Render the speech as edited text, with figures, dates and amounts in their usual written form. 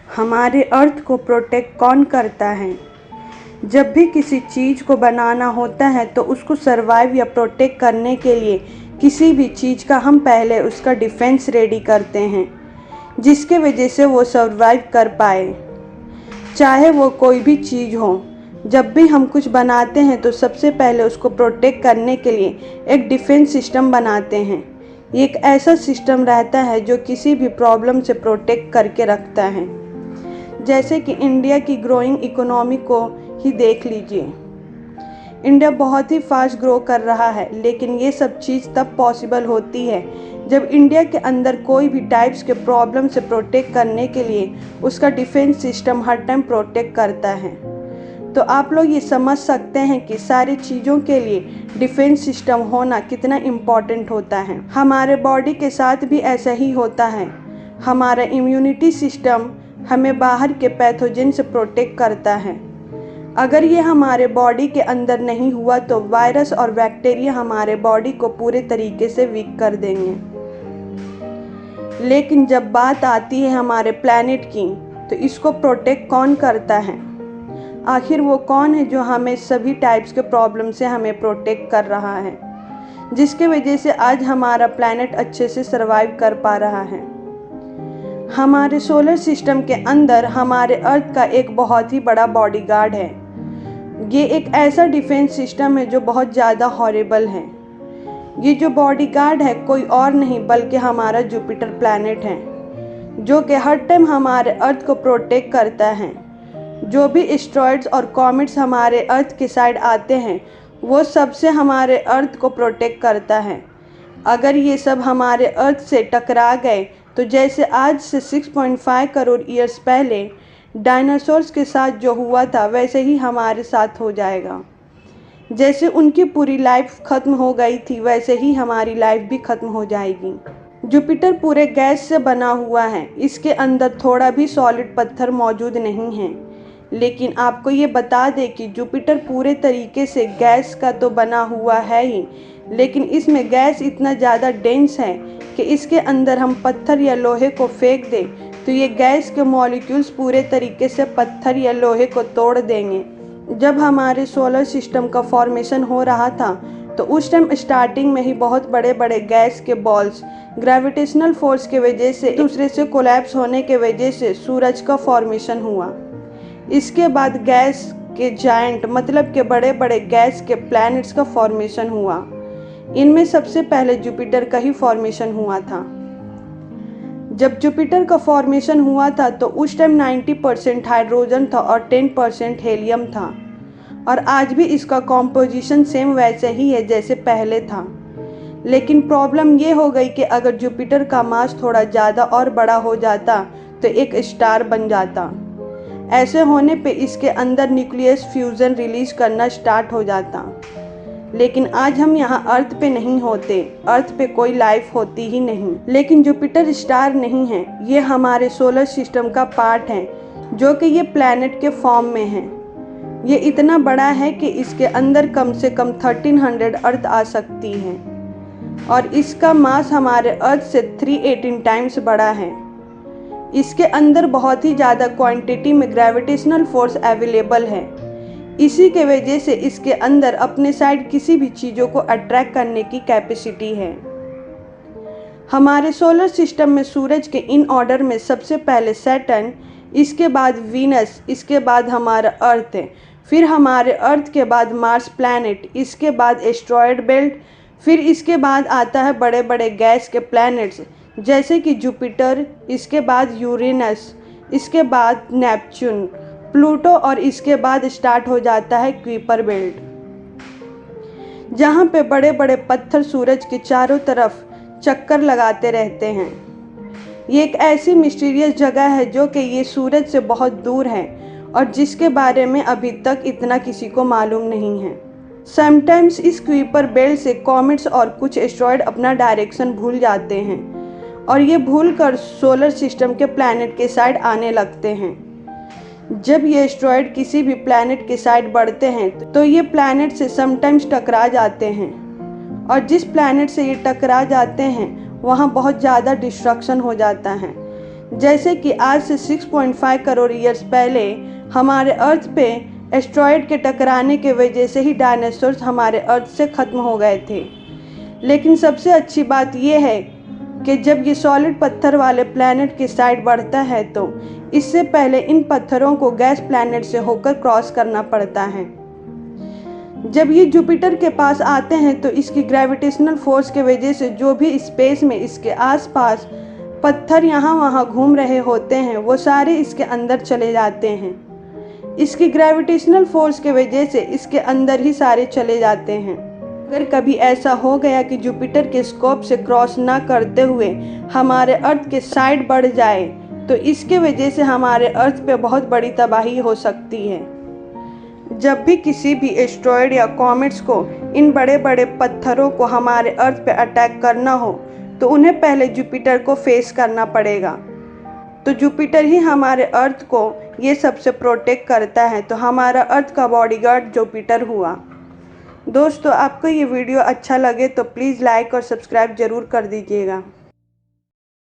हमारे अर्थ को प्रोटेक्ट कौन करता है? जब भी किसी चीज़ को बनाना होता है तो उसको सरवाइव या प्रोटेक्ट करने के लिए किसी भी चीज़ का हम पहले उसका डिफेंस रेडी करते हैं, जिसके वजह से वो सरवाइव कर पाए। चाहे वो कोई भी चीज़ हो, जब भी हम कुछ बनाते हैं तो सबसे पहले उसको प्रोटेक्ट करने के लिए एक डिफेंस सिस्टम बनाते हैं। ये एक ऐसा सिस्टम रहता है जो किसी भी प्रॉब्लम से प्रोटेक्ट करके रखता है। जैसे कि इंडिया की ग्रोइंग इकोनॉमी को ही देख लीजिए। इंडिया बहुत ही फास्ट ग्रो कर रहा है, लेकिन ये सब चीज़ तब पॉसिबल होती है जब इंडिया के अंदर कोई भी टाइप्स के प्रॉब्लम से प्रोटेक्ट करने के लिए उसका डिफेंस सिस्टम हर टाइम प्रोटेक्ट करता है। तो आप लोग ये समझ सकते हैं कि सारी चीज़ों के लिए डिफेंस सिस्टम होना कितना इम्पॉर्टेंट होता है। हमारे बॉडी के साथ भी ऐसा ही होता है। हमारा इम्यूनिटी सिस्टम हमें बाहर के पैथोजन से प्रोटेक्ट करता है। अगर ये हमारे बॉडी के अंदर नहीं हुआ तो वायरस और बैक्टीरिया हमारे बॉडी को पूरे तरीके से वीक कर देंगे। लेकिन जब बात आती है हमारे प्लैनेट की, तो इसको प्रोटेक्ट कौन करता है? आखिर वो कौन है जो हमें सभी टाइप्स के प्रॉब्लम से हमें प्रोटेक्ट कर रहा है, जिसके वजह से आज हमारा प्लैनेट अच्छे से सरवाइव कर पा रहा है? हमारे सोलर सिस्टम के अंदर हमारे अर्थ का एक बहुत ही बड़ा बॉडीगार्ड है। ये एक ऐसा डिफेंस सिस्टम है जो बहुत ज़्यादा हॉरिबल है। ये जो बॉडीगार्ड है कोई और नहीं बल्कि हमारा जुपिटर प्लैनेट है, जो कि हर टाइम हमारे अर्थ को प्रोटेक्ट करता है। जो भी एस्टेरॉयड्स और कॉमेट्स हमारे अर्थ के साइड आते हैं, वो सबसे हमारे अर्थ को प्रोटेक्ट करता है। अगर ये सब हमारे अर्थ से टकरा गए तो जैसे आज से 6.5 करोड़ ईयर्स पहले डायनासोर्स के साथ जो हुआ था, वैसे ही हमारे साथ हो जाएगा। जैसे उनकी पूरी लाइफ ख़त्म हो गई थी, वैसे ही हमारी लाइफ भी ख़त्म हो जाएगी। जुपिटर पूरे गैस से बना हुआ है। इसके अंदर थोड़ा भी सॉलिड पत्थर मौजूद नहीं है। लेकिन आपको ये बता दें कि जुपिटर पूरे तरीके से गैस का तो बना हुआ है ही, लेकिन इसमें गैस इतना ज़्यादा डेंस है कि इसके अंदर हम पत्थर या लोहे को फेंक दें तो ये गैस के मॉलिक्यूल्स पूरे तरीके से पत्थर या लोहे को तोड़ देंगे। जब हमारे सोलर सिस्टम का फॉर्मेशन हो रहा था तो उस टाइम स्टार्टिंग में ही बहुत बड़े बड़े गैस के बॉल्स ग्रेविटेशनल फोर्स के वजह से दूसरे से कोलैप्स होने के वजह से सूरज का फॉर्मेशन हुआ। इसके बाद गैस के जायंट मतलब के बड़े बड़े गैस के प्लैनेट्स का फॉर्मेशन हुआ। इनमें सबसे पहले जुपिटर का ही फॉर्मेशन हुआ था। जब जुपिटर का फॉर्मेशन हुआ था तो उस टाइम 90% हाइड्रोजन था और 10% हीलियम था, और आज भी इसका कॉम्पोजिशन सेम वैसे ही है जैसे पहले था। लेकिन प्रॉब्लम ये हो गई कि अगर जुपिटर का मास थोड़ा ज़्यादा और बड़ा हो जाता तो एक स्टार बन जाता। ऐसे होने पे इसके अंदर न्यूक्लियस फ्यूज़न रिलीज करना स्टार्ट हो जाता। लेकिन आज हम यहाँ अर्थ पे नहीं होते, अर्थ पे कोई लाइफ होती ही नहीं। लेकिन जुपिटर स्टार नहीं है, ये हमारे सोलर सिस्टम का पार्ट है, जो कि ये प्लैनेट के फॉर्म में है। ये इतना बड़ा है कि इसके अंदर कम से कम 1300 अर्थ आ सकती हैं, और इसका मास हमारे अर्थ से 318 टाइम्स बड़ा है। इसके अंदर बहुत ही ज़्यादा क्वांटिटी में ग्रेविटेशनल फोर्स अवेलेबल है। इसी के वजह से इसके अंदर अपने साइड किसी भी चीज़ों को अट्रैक्ट करने की कैपेसिटी है। हमारे सोलर सिस्टम में सूरज के इन ऑर्डर में सबसे पहले सैटर्न, इसके बाद वीनस, इसके बाद हमारा अर्थ है, फिर हमारे अर्थ के बाद मार्स प्लैनेट, इसके बाद एस्टेरॉयड बेल्ट, फिर इसके बाद आता है बड़े बड़े गैस के प्लैनेट्स जैसे कि जुपिटर, इसके बाद यूरेनस, इसके बाद नेपच्यून, प्लूटो, और इसके बाद स्टार्ट हो जाता है कुइपर बेल्ट, जहाँ पे बड़े बड़े पत्थर सूरज के चारों तरफ चक्कर लगाते रहते हैं। ये एक ऐसी मिस्टीरियस जगह है जो कि ये सूरज से बहुत दूर है और जिसके बारे में अभी तक इतना किसी को मालूम नहीं है। समटाइम्स इस कुइपर बेल्ट से कॉमेट्स और कुछ एस्टेरॉयड अपना डायरेक्शन भूल जाते हैं और ये भूलकर सोलर सिस्टम के प्लैनेट के साइड आने लगते हैं। जब ये एस्टेरॉयड किसी भी प्लैनेट के साइड बढ़ते हैं तो ये प्लैनेट से समटाइम्स टकरा जाते हैं, और जिस प्लैनेट से ये टकरा जाते हैं वहाँ बहुत ज़्यादा डिस्ट्रक्शन हो जाता है। जैसे कि आज से 6.5 करोड़ ईयर्स पहले हमारे अर्थ पे एस्ट्रॉयड के टकराने के वजह से ही डायनासोर्स हमारे अर्थ से ख़त्म हो गए थे। लेकिन सबसे अच्छी बात यह है कि जब ये सॉलिड पत्थर वाले प्लैनेट की साइड बढ़ता है तो इससे पहले इन पत्थरों को गैस प्लैनेट से होकर क्रॉस करना पड़ता है। जब ये जुपिटर के पास आते हैं तो इसकी ग्रेविटेशनल फोर्स के वजह से जो भी स्पेस में इसके आसपास पत्थर यहाँ वहाँ घूम रहे होते हैं वो सारे इसके अंदर चले जाते हैं। इसकी ग्रेविटेशनल फोर्स के वजह से इसके अंदर ही सारे चले जाते हैं। अगर कभी ऐसा हो गया कि जुपिटर के स्कोप से क्रॉस ना करते हुए हमारे अर्थ के साइड बढ़ जाए तो इसके वजह से हमारे अर्थ पे बहुत बड़ी तबाही हो सकती है। जब भी किसी भी एस्ट्रॉयड या कॉमेट्स को इन बड़े बड़े पत्थरों को हमारे अर्थ पे अटैक करना हो तो उन्हें पहले जुपिटर को फेस करना पड़ेगा। तो जुपिटर ही हमारे अर्थ को ये सबसे प्रोटेक्ट करता है। तो हमारा अर्थ का बॉडीगार्ड जुपिटर हुआ। दोस्तों, आपको ये वीडियो अच्छा लगे तो प्लीज़ लाइक और सब्सक्राइब ज़रूर कर दीजिएगा।